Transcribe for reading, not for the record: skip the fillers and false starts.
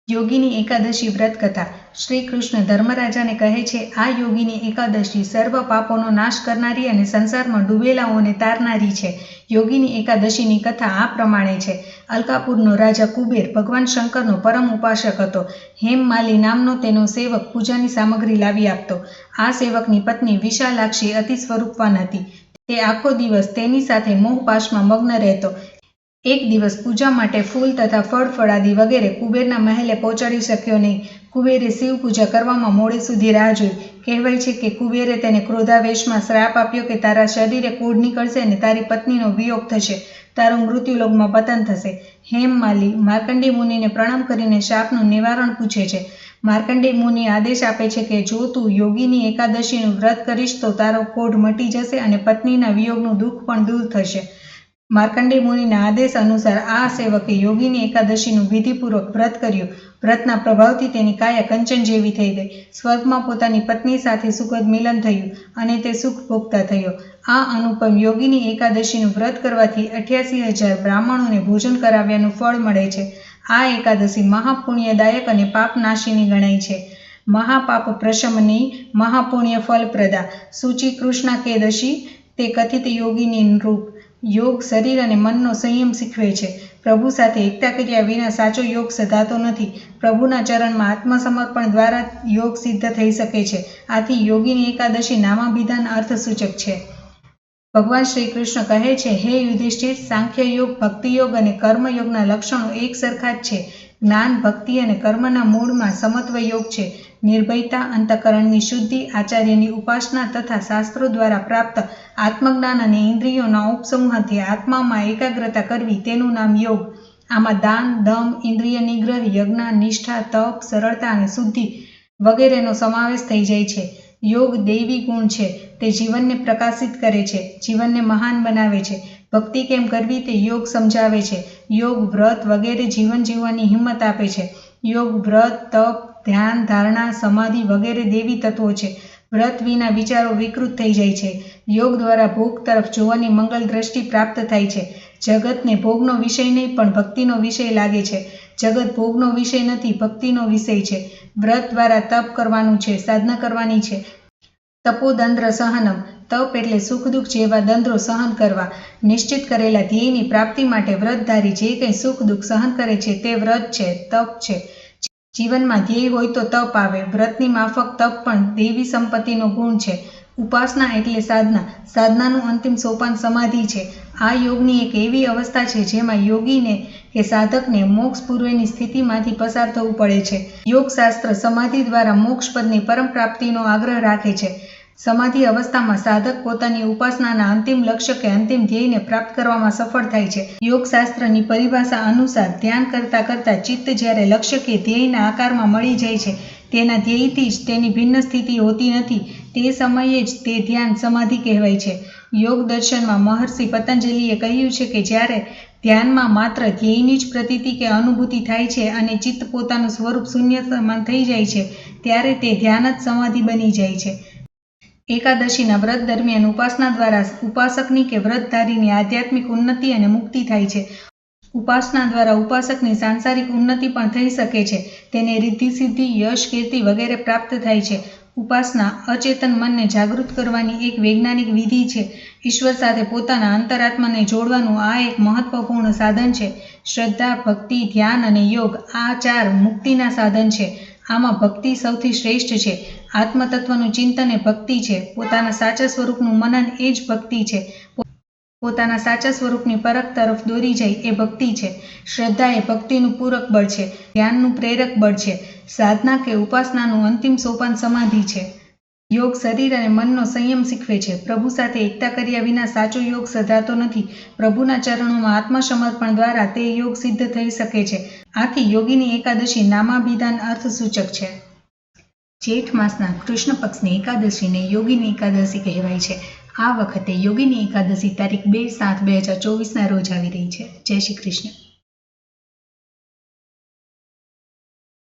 યોગીની એકાદશી વ્રત કથા. શ્રી કૃષ્ણ ધર્મરાજાને કહે છે, આ યોગીની એકાદશી સર્વ પાપોનો નાશ કરનારી અને સંસારમાં ડૂબેલાઓને તારનારી છે. યોગીની એકાદશીની કથા આ પ્રમાણે છે. અલકાપુરનો રાજા કુબેર ભગવાન શંકરનો પરમ ઉપાસક હતો. હેમમાલી નામનો તેનો સેવક પૂજાની સામગ્રી લાવી આપતો. આ સેવકની પત્ની વિશાલાક્ષી અતિ સ્વરૂપવાન હતી. તે આખો દિવસ તેની સાથે મોહપાશમાં મગ્ન રહેતો. એક દિવસ પૂજા માટે ફૂલ તથા ફળ ફળાદી વગેરે કુબેરના મહેલે પહોંચાડી શક્યો નહીં. કુબેરે શિવ પૂજા કરવામાં મોડે સુધી રાહ જોઈ. કહેવાય છે કે કુબેરે તેને ક્રોધાવેશમાં શ્રાપ આપ્યો કે તારા શરીરે કોઢ નીકળશે અને તારી પત્નીનો વિયોગ થશે, તારું મૃત્યુલોકમાં પતન થશે. હેમમાલી માર્કંડેય મુનિને પ્રણામ કરીને શાપનું નિવારણ પૂછે છે. માર્કંડેય મુનિ આદેશ આપે છે કે જો તું યોગીની એકાદશીનું વ્રત કરીશ તો તારો કોઢ મટી જશે અને પત્નીના વિયોગનું દુઃખ પણ દૂર થશે. માર્કંડેય મુનિના આદેશ અનુસાર આ સેવકે યોગીની એકાદશીનું વિધિપૂર્વક વ્રત કર્યું. વ્રતના પ્રભાવથી તેની કાયા કંચન જેવી થઈ ગઈ. સ્વર્ગમાં પોતાની પત્ની સાથે સુખદ મિલન થયું અને તે સુખ ભોગતા થયો. આ અનુપમ યોગીની એકાદશીનું વ્રત કરવાથી 88,000 બ્રાહ્મણોને ભોજન કરાવ્યાનું ફળ મળે છે. આ એકાદશી મહાપુણ્યદાયક અને પાપનાશીની ગણાય છે. મહાપાપ પ્રશમની મહાપુણ્ય ફલપ્રદા સૂચિ કૃષ્ણાકેદશી તે કથિત યોગીની રૂપ. યોગ શરીર અને મનનો સંયમ શીખવે છે. પ્રભુ સાથે એકતા કર્યા વિના સાચો યોગ સધાતો નથી. પ્રભુના ચરણમાં આત્મસમર્પણ દ્વારા યોગ સિદ્ધ થઈ શકે છે. આથી યોગીની એકાદશી નામાભિધાન અર્થસૂચક છે. ભગવાન શ્રી કૃષ્ણ કહે છે, હે યુધિષ્ઠિર, સાંખ્ય યોગ, ભક્તિ યોગ અને કર્મયોગના લક્ષણો એક સરખા જ છે. જ્ઞાન, ભક્તિ અને કર્મના મૂળમાં સમત્વ યોગ છે. નિર્ભયતા, અંતઃકરણની શુદ્ધિ, આચાર્યની ઉપાસના તથા શાસ્ત્રો દ્વારા પ્રાપ્ત આત્મજ્ઞાન અને ઇન્દ્રિયોના ઉપસમૂહથી આત્મામાં એકાગ્રતા કરવી તેનું નામ યોગ. આમાં દાન, દમ, ઇન્દ્રિય નિગ્રહ, યજ્ઞ, નિષ્ઠા, તપ, સરળતા અને શુદ્ધિ વગેરેનો સમાવેશ થઈ જાય છે. યોગ દૈવી ગુણ છે. તે જીવનને પ્રકાશિત કરે છે, જીવનને મહાન બનાવે છે. ભક્તિ કેમ કરવી તે યોગ સમજાવે છે. યોગ, વ્રત વગેરે જીવન જીવવાની હિંમત આપે છે. યોગ, વ્રત, તપ, ધ્યાન, ધારણા, સમાધિ વગેરે દેવી તત્વો છે. વ્રત વિના વિચારો વિકૃત થઈ જાય છે. યોગ દ્વારા ભોગ તરફ જોવાની મંગલ દ્રષ્ટિ પ્રાપ્ત થાય છે. જગતને ભોગનો વિષય નહીં પણ ભક્તિનો વિષય લાગે છે. જગત ભોગનો વિષય નથી, ભક્તિનો વિષય છે. વ્રત દ્વારા તપ કરવાનું છે, સાધના કરવાની છે. તપોદંદ્ર સહનમ તપ એટલે સુખ દુઃખ જેવા દંદ્રો સહન કરવા. નિશ્ચિત કરેલા ધ્યેયની પ્રાપ્તિ માટે વ્રતધારી જે કંઈ સુખ દુઃખ સહન કરે છે તે વ્રત છે, તપ છે. જીવનમાં ધ્યેય હોય તો તપ આવે. વ્રતની માફક તપ પણ દેવી સંપત્તિનો ગુણ છે. ઉપાસના એટલે સાધના. સાધનાનું અંતિમ સોપાન સમાધિ છે. આ યોગની એક એવી અવસ્થા છે જેમાં યોગીને કે સાધકને મોક્ષ પૂર્વેની સ્થિતિમાંથી પસાર થવું પડે છે. યોગશાસ્ત્ર સમાધિ દ્વારા મોક્ષપદની પરમ પ્રાપ્તિનો આગ્રહ રાખે છે. સમાધિ અવસ્થામાં સાધક પોતાની ઉપાસનાના અંતિમ લક્ષ્ય કે અંતિમ ધ્યેયને પ્રાપ્ત કરવામાં સફળ થાય છે. યોગશાસ્ત્રની પરિભાષા અનુસાર ધ્યાન કરતાં કરતાં ચિત્ત જ્યારે લક્ષ્ય કે ધ્યેયના આકારમાં મળી જાય છે, તેના ધ્યેયથી જ તેની ભિન્ન સ્થિતિ હોતી નથી, તે સમયે જ તે ધ્યાન સમાધિ કહેવાય છે. યોગ દર્શનમાં મહર્ષિ પતંજલિએ કહ્યું છે કે જ્યારે ધ્યાનમાં માત્ર ધ્યેયની જ પ્રતીતિ કે અનુભૂતિ થાય છે અને ચિત્ત પોતાનું સ્વરૂપ શૂન્ય સમાન થઈ જાય છે, ત્યારે તે ધ્યાન જ સમાધિ બની જાય છે. એકાદશીના વ્રત દરમિયાન ઉપાસના દ્વારા ઉપાસકની કે વ્રતધારીની આધ્યાત્મિક ઉન્નતિ અને મુક્તિ થાય છે. ઉપાસના દ્વારા ઉપાસકની સાંસારિક ઉન્નતિ પણ થઈ શકે છે. તેને રિદ્ધિ સિદ્ધિ, યશ, કીર્તિ વગેરે પ્રાપ્ત થાય છે. ઉપાસના અચેતન મનને જાગૃત કરવાની એક વૈજ્ઞાનિક વિધિ છે. ઈશ્વર સાથે પોતાના અંતરાત્માને જોડવાનું આ એક મહત્વપૂર્ણ સાધન છે. શ્રદ્ધા, ભક્તિ, ધ્યાન અને યોગ આ 4 મુક્તિના સાધન છે. આમાં ભક્તિ સૌથી શ્રેષ્ઠ છે. આત્મતત્વનું ચિંતન એ ભક્તિ છે. પોતાના સાચા સ્વરૂપનું મનન એ જ ભક્તિ છે. પોતાના સાચા સ્વરૂપની પરખ તરફ દોરી જાય એ ભક્તિ છે. શ્રદ્ધા એ ભક્તિનું પૂરક બળ છે, ધ્યાનનું પ્રેરક બળ છે. સાધના કે ઉપાસનાનું અંતિમ સોપાન સમાધિ છે. યોગ શરીર અને મનનો સંયમ શીખવે છે. પ્રભુ સાથે એકતા કર્યા વિના સાચો યોગ સધાતો નથી. પ્રભુના ચરણોમાં આત્મસમર્પણ દ્વારા તે યોગ સિદ્ધ થઈ શકે છે. આથી યોગીની એકાદશી નામાભિધાન અર્થસૂચક છે. જેઠ માસના કૃષ્ણ પક્ષની એકાદશીને યોગીની એકાદશી કહેવાય છે. આ વખતે યોગીની એકાદશી તારીખ 2/7/2024 રોજ આવી રહી છે. જય શ્રી કૃષ્ણ.